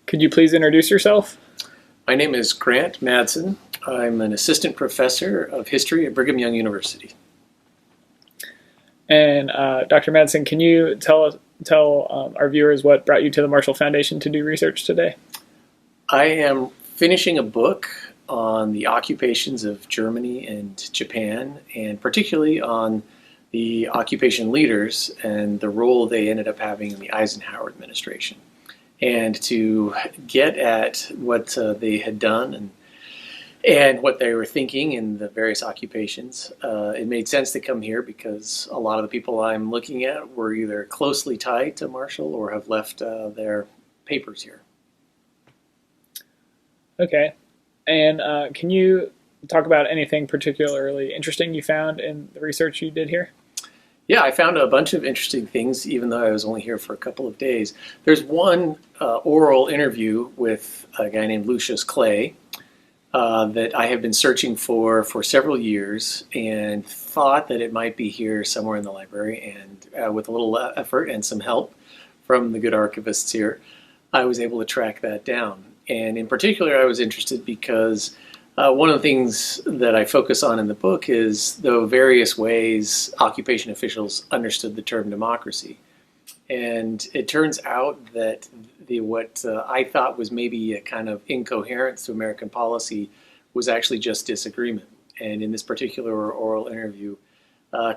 Could you please introduce yourself? My name is Grant Madsen. I'm an assistant professor of history at Brigham Young University. And Dr. Madsen, can you tell our viewers what brought you to the Marshall Foundation to do research today? I am finishing a book on the occupations of Germany and Japan, and particularly on the occupation leaders and the role they ended up having in the Eisenhower administration. And to get at what they had done and what they were thinking in the various occupations, it made sense to come here because a lot of the people I'm looking at were either closely tied to Marshall or have left their papers here. Okay. And can you talk about anything particularly interesting you found in the research you did here? Yeah, I found a bunch of interesting things, even though I was only here for a couple of days. There's one oral interview with a guy named Lucius Clay that I have been searching for several years and thought that it might be here somewhere in the library. And with a little effort and some help from the good archivists here, I was able to track that down. And in particular, I was interested because one of the things that I focus on in the book is the various ways occupation officials understood the term democracy. And it turns out that what I thought was maybe a kind of incoherence to American policy was actually just disagreement. And in this particular oral interview,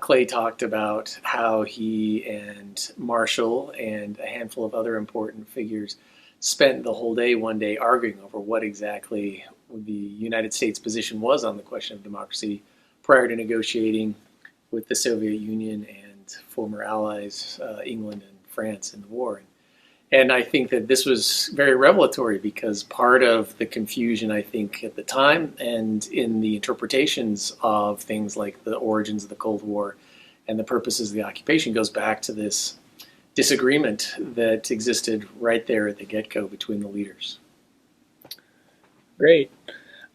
Clay talked about how he and Marshall and a handful of other important figures spent the whole day one day arguing over what exactly the United States position was on the question of democracy prior to negotiating with the Soviet Union and former allies, England and France, in the war. And I think that this was very revelatory because part of the confusion, I think, at the time and in the interpretations of things like the origins of the Cold War and the purposes of the occupation goes back to this disagreement that existed right there at the get-go between the leaders. Great.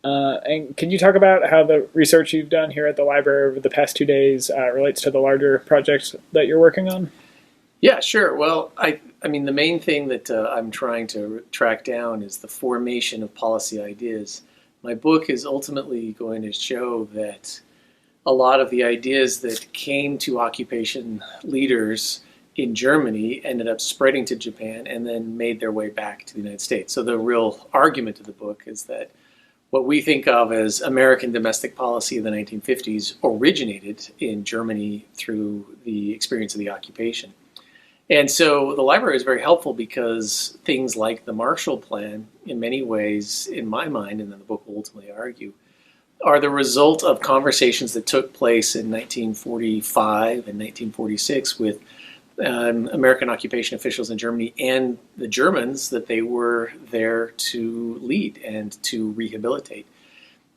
And can you talk about how the research you've done here at the library over the past 2 days relates to the larger projects that you're working on? Yeah, sure. Well, I mean, the main thing that I'm trying to track down is the formation of policy ideas. My book is ultimately going to show that a lot of the ideas that came to occupation leaders in Germany ended up spreading to Japan and then made their way back to the United States. So the real argument of the book is that what we think of as American domestic policy in the 1950s originated in Germany through the experience of the occupation. And so the library is very helpful because things like the Marshall Plan, in many ways, in my mind, and then the book will ultimately argue, are the result of conversations that took place in 1945 and 1946 with American occupation officials in Germany and the Germans that they were there to lead and to rehabilitate.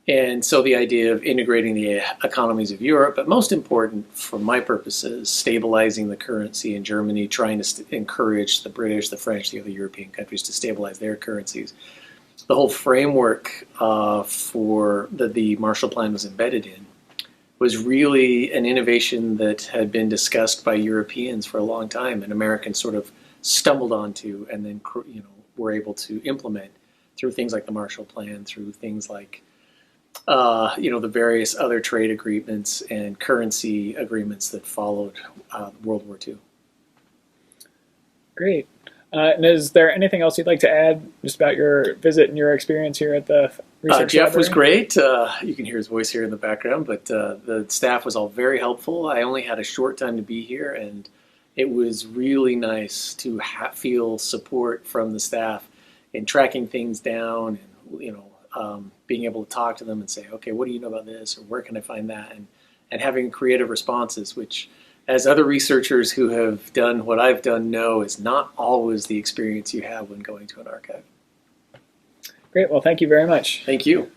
And so the idea of integrating the economies of Europe, but most important for my purposes, stabilizing the currency in Germany, trying to encourage the British, the French, the other European countries to stabilize their currencies. The whole framework for that the Marshall Plan was embedded in was really an innovation that had been discussed by Europeans for a long time, and Americans sort of stumbled onto and then were able to implement through things like the Marshall Plan, through things like the various other trade agreements and currency agreements that followed World War II. Great. And is there anything else you'd like to add just about your visit and your experience here at the research Jeff library? was great. You can hear his voice here in the background, but the staff was all very helpful. I only had a short time to be here, and it was really nice to feel support from the staff in tracking things down and being able to talk to them and say, okay, what do you know about this, or where can I find that, and having creative responses, which, as other researchers who have done what I've done know, is not always the experience you have when going to an archive. Great. Well, thank you very much. Thank you.